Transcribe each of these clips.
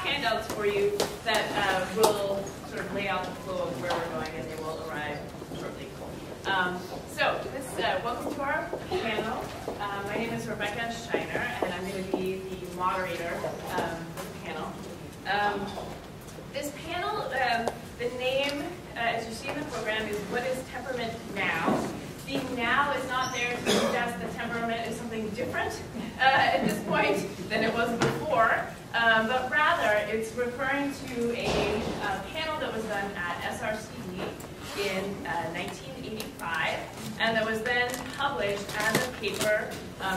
handouts for you that will sort of lay out the flow of where we're going, and they will arrive shortly. Welcome to our panel. My name is Rebecca Scheiner, and I'm going to be the moderator of the panel. This panel, the name, as you see in the program, is What is Temperament Now? The now is not there to suggest that temperament is something different at this point than it was before, but rather it's referring to a panel that was done at SRCD in 1985, and that was then published as a paper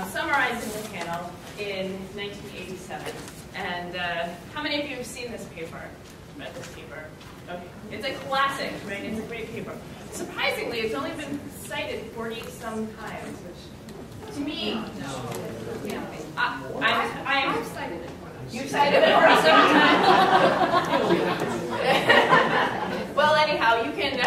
summarizing the panel in 1987. And how many of you have seen this paper? Read this paper? Okay. It's a classic, right? It's a great paper. Surprisingly, it's only been cited 40-some times, which to me, yeah, I've cited it. You've cited it 47 times. Well, anyhow, you can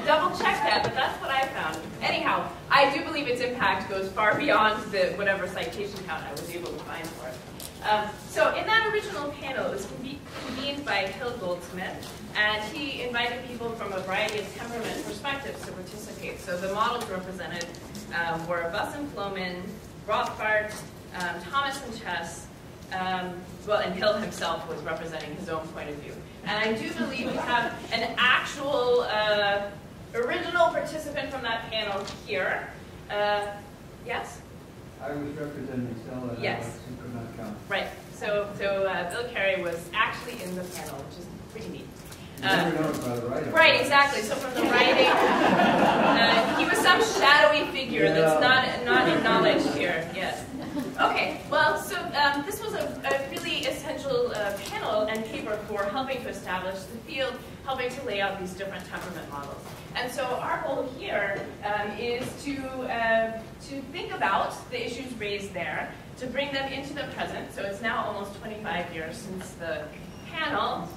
double check that, but that's what I found. Anyhow, I do believe its impact goes far beyond the whatever citation count I was able to find for it. So in that original panel, it was convened by Hill Goldsmith, and he invited people from a variety of temperament perspectives to participate. So the models represented were Buss and Floman, Rothbard, Thomas and Chess, and Hill himself was representing his own point of view. And I do believe we have an actual original participant from that panel here. Yes? I was representing Stella. Yes. Right. So Bill Carey was actually in the panel, which is pretty neat. You never know by the writing. Right, exactly. So from the writing, he was some shadowy figure that's not acknowledged here. Yes. Okay. Well, so this was a really essential panel and paper for helping to establish the field, helping to lay out these different temperament models. And so our goal here is to think about the issues raised there, to bring them into the present. So it's now almost 25 years since the panel.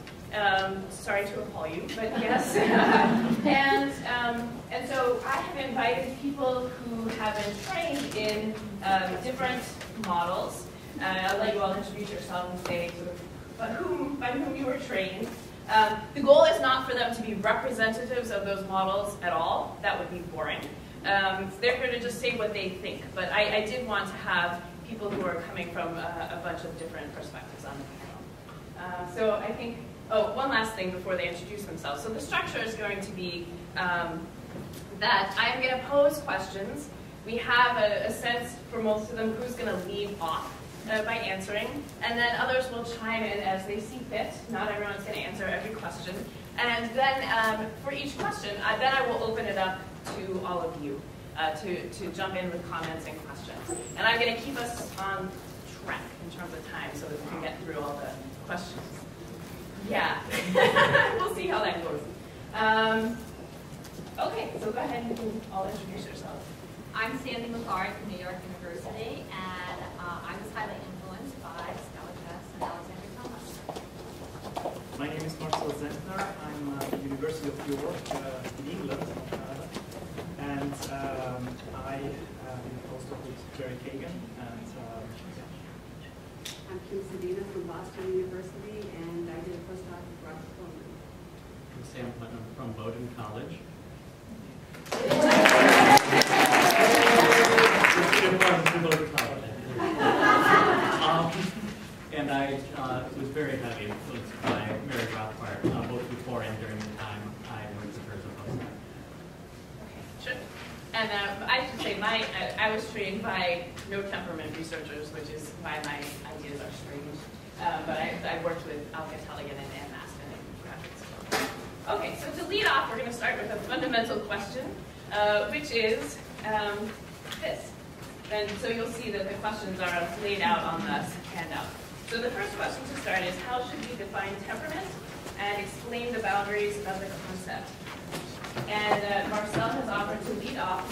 Sorry to appall you, but yes. And so I have invited people who have been trained in different models. I'll let you all introduce yourself and say sort of by whom you were trained. The goal is not for them to be representatives of those models at all. That would be boring. They're going to just say what they think. But I did want to have people who are coming from a bunch of different perspectives on the panel. So I think, one last thing before they introduce themselves. So the structure is going to be that I'm going to pose questions. We have a sense for most of them who's going to lead off by answering, and then others will chime in as they see fit. Not everyone's going to answer every question. And then for each question, then I will open it up to all of you to jump in with comments and questions. And I'm going to keep us on track in terms of time so that we can get through all the questions. Yeah, we'll see how that goes. Okay, so go ahead and you can all introduce yourselves. I'm Sandee McClowry from New York University, and I was highly influenced by Stella Chess and Alexander Thomas. My name is Marcel Zentner. I'm at the University of York in England, and I have been a postdoc with Jerry Kagan. And I'm Kimberly from Boston University, and I did a postdoc with Robert Coleman. I'm Sam Putnam from Bowdoin College. And I was very heavily influenced by Mary Rothbard, both before and during the time I worked with her as a postdoc. Okay, sure. And I should say, I was trained by no temperament researchers, which is why my ideas are strange. But I worked with Alka Taligan and Ann Maston in graphics. Okay, so to lead off, we're going to start with a fundamental question, which is this. And so you'll see that the questions are laid out on the handout. So the first question to start is, how should we define temperament and explain the boundaries of the concept? And Marcel has offered to lead off.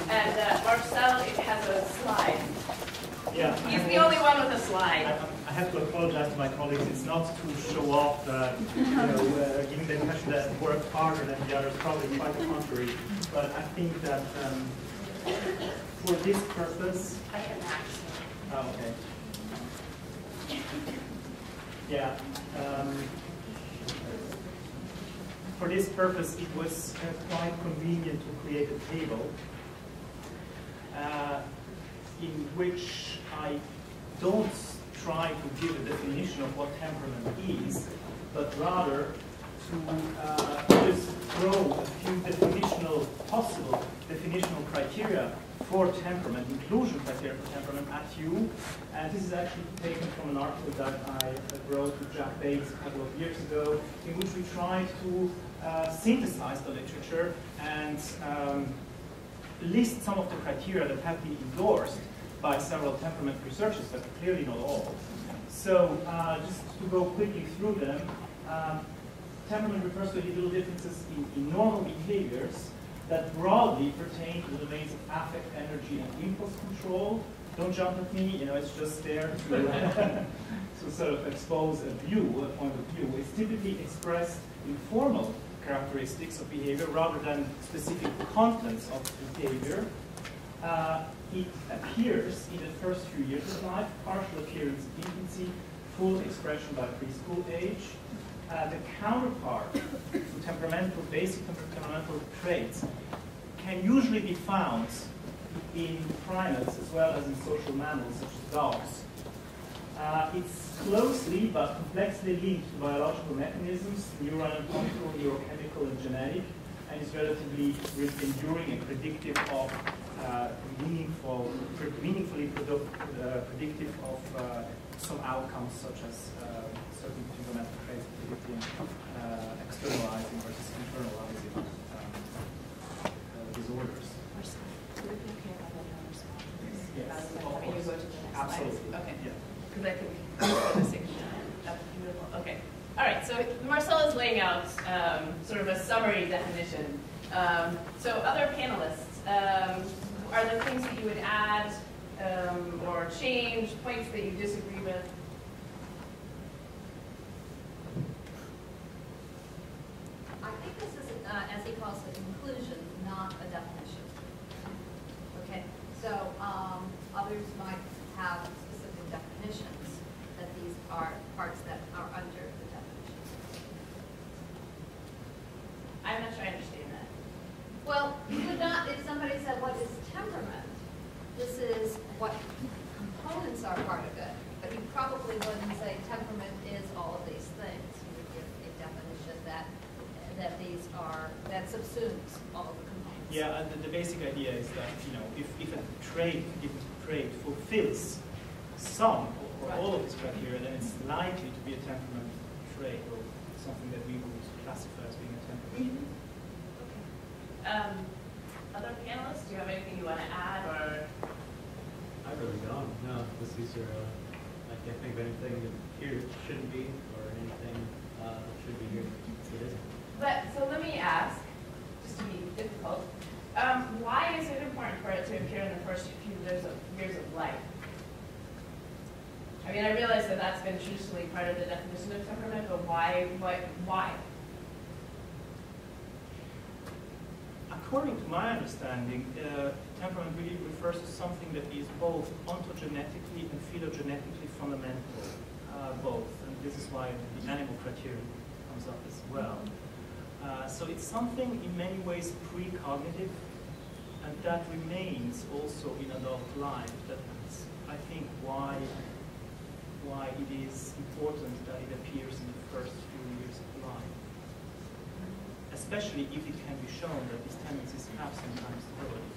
And Marcel has a slide. Yeah, He's the only one with a slide. I have to apologize to my colleagues. It's not to show off, giving the impression that work harder than the others, probably quite the contrary. But I think that for this purpose... I can act. Oh, okay. Yeah. For this purpose, it was quite convenient to create a table in which I don't try to give a definition of what temperament is, but rather to just throw a few possible definitional criteria for temperament, inclusion criteria for temperament at you. And this is actually taken from an article that I wrote with Jack Bates a couple of years ago, in which we tried to synthesize the literature and list some of the criteria that have been endorsed by several temperament researchers, but clearly not all. So just to go quickly through them, temperament refers to individual differences in normal behaviors that broadly pertain to the domains of affect, energy, and impulse control. Don't jump at me, it's just there to sort of expose a point of view. It's typically expressed in formal characteristics of behavior rather than specific contents of behavior. It appears in the first few years of life, partial appearance in infancy, full expression by preschool age. The counterpart to basic temperamental traits can usually be found in primates as well as in social mammals such as dogs. It's closely but complexly linked to biological mechanisms, neuroanatomical, neurochemical, and genetic, and is relatively enduring and predictive of meaningfully predictive of some outcomes such as certain temperamental traits predicting externalizing versus internalizing disorders. Yes. Can you go to the next Absolutely. slide? Okay. Yeah. Because I think that's beautiful. Okay. All right. So Marcel is laying out sort of a summary definition. So other panelists, are there things that you would add or change, points that you disagree with? I think this is, as he calls it, inclusion, not a definition. Okay, so others might have specific definitions that these are parts that are under the definition. I'm not sure I understand that. Well, you would not, if somebody said, what is temperament? This is what components are part of it, but you probably wouldn't say temperament is all of these things. You would give a definition that subsumes all of the components. Yeah, the basic idea is that if a trait fulfills some or all of its criteria, then it's likely to be a temperament trait or something that we would classify as being a temperament. Other panelists, do you have anything you want to add or? I really don't. No, these are. I can't think of anything that here shouldn't be or anything that should be here that isn't. But so let me ask, just to be difficult, why is it important for it to appear in the first few years of life? I mean, I realize that that's been traditionally part of the definition of temperament, but why? According to my understanding, temperament really refers to something that is both ontogenetically and phylogenetically fundamental, both. And this is why the animal criterion comes up as well. So it's something in many ways precognitive, and that remains also in adult life. That's, I think, why it is important that it appears in the first few years of life. Especially if it can be shown that these tendencies have sometimes stability.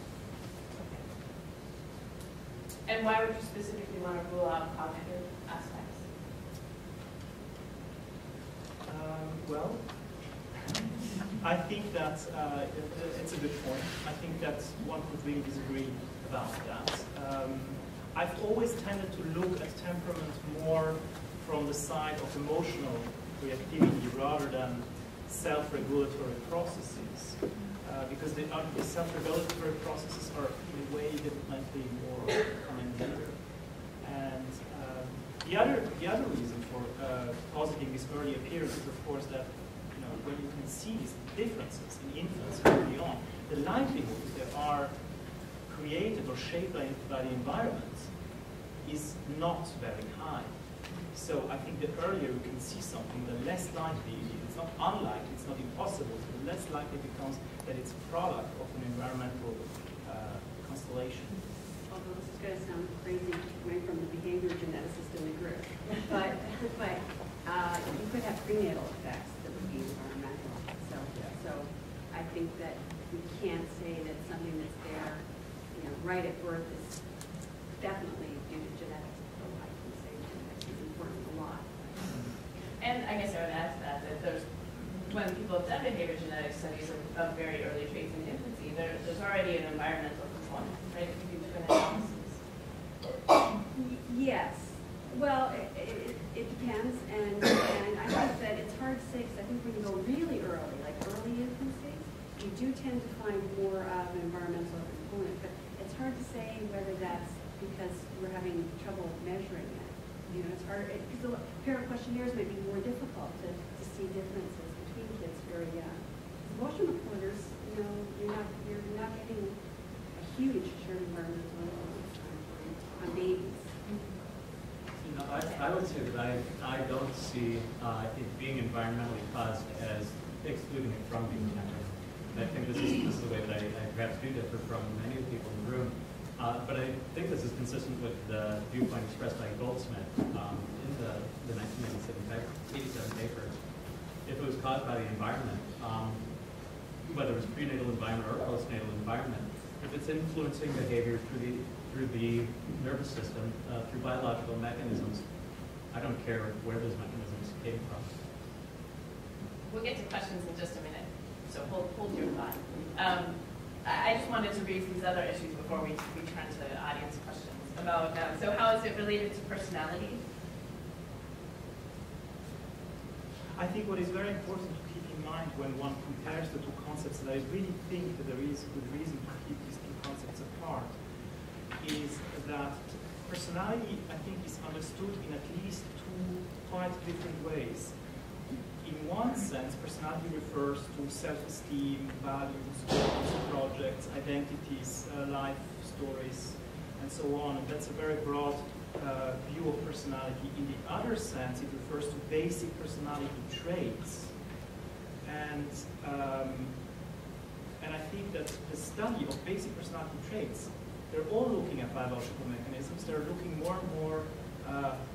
And why would you specifically want to rule out cognitive aspects? Well, I think that it's a good point. I think that one could really disagree about that. I've always tended to look at temperament more from the side of emotional reactivity rather than self-regulatory processes, because the self-regulatory processes are in a way definitely more common later. And the other reason for positing this early appearance is, of course, that when you can see these differences in infants early on, the likelihood that they are created or shaped by the environment is not very high. So I think the earlier we can see something, the less likely, it's not unlikely, it's not impossible, the less likely it becomes that it's a product of an environmental constellation. Although this is going to sound crazy coming from the behavior geneticist in the group, but you could have prenatal effects that would be environmental. So I think that we can't say that something that's there, right at birth is definitely due to genetics. So I can say genetics is important a lot. And I guess I would add to that there's, when people have done behavior genetic studies of very early traits in infancy, there's already an environmental component, right? If you do an analysis. Yes. Well, it depends, and I think that it's hard to say, because I think when you go really early, like early infancy, you do tend to find more of an environmental component, but it's hard to say whether that's because we're having trouble measuring it. It's harder, because the parent questionnaires may be more difficult to see differences between kids very young. Motion recorders, you're not getting a huge shared environmental influence on babies. I would say that I don't see it being environmentally caused as excluding it from being temperament. And I think this is the way that I perhaps do differ from many of the people in the room. But I think this is consistent with the viewpoint expressed by Goldsmith in the 1987 paper. If it was caused by the environment, whether it was prenatal environment or postnatal environment, if it's influencing behavior through the nervous system, through biological mechanisms, I don't care where those mechanisms came from. We'll get to questions in just a minute, so hold your thought. I just wanted to raise these other issues before we turn to audience questions about, so how is it related to personality? I think what is very important to keep in mind when one compares the two concepts, and I really think that there is good reason to keep these two concepts apart, is that personality, I think, is understood in at least two quite different ways. In one sense, personality refers to self-esteem, values, goals, projects, identities, life stories, and so on. And that's a very broad view of personality. In the other sense, it refers to basic personality traits. And I think that the study of basic personality traits, they're all looking at biological mechanisms. They're looking more and more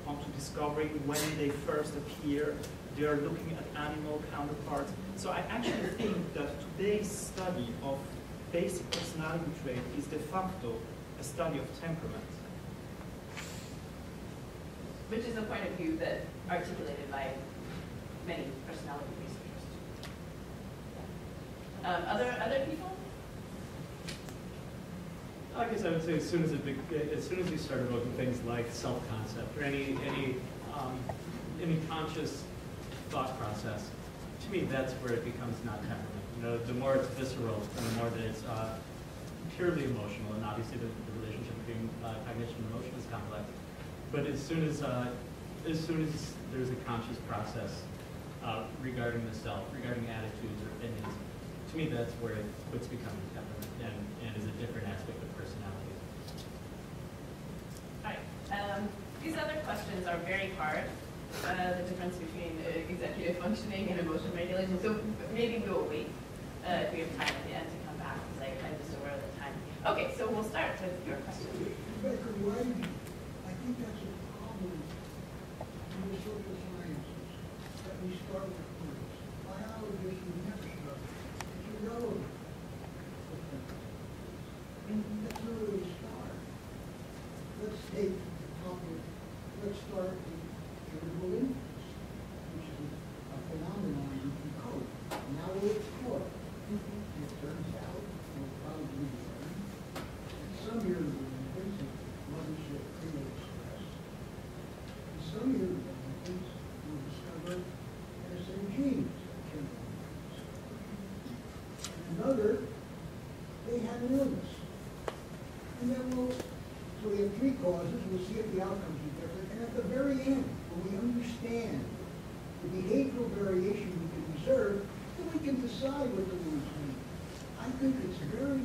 onto discovering when they first appear. They are looking at animal counterparts. So I actually think that today's study of basic personality trait is de facto a study of temperament. Which is a point of view that articulated by many personality researchers. Other people? I guess I would say as soon as you start evoking things like self-concept or any conscious thought process, to me that's where it becomes not temperament. The more it's visceral and the more that it's purely emotional, and obviously the relationship between cognition and emotion is complex. But as soon as there's a conscious process regarding the self, regarding attitudes or opinions, to me that's where it's becoming temperament and is a different aspect of personality. All right. These other questions are very hard. The difference between executive functioning and emotion regulation. So maybe we'll wait if we have time at the end to come back, because I'm just aware of the time. Okay, so we'll start with your question. Rebecca, I think that's a problem in the social sciences, that we start with words. Biologists would never start. It's irrelevant. That's not where we start. Let's take the topic. Let's start with irritable infants, which is a phenomenon you can code. Now we'll explore. It turns out, we'll probably learn that some irritable infants have mothership prenatal stress. And some irritable infants will discover SN genes that can and another, they had an illness. And then so we have three causes, we'll see if the outcomes are different. And at the very end, when we understand the behavioral variation we can observe, then we can decide what the words mean. I think it's very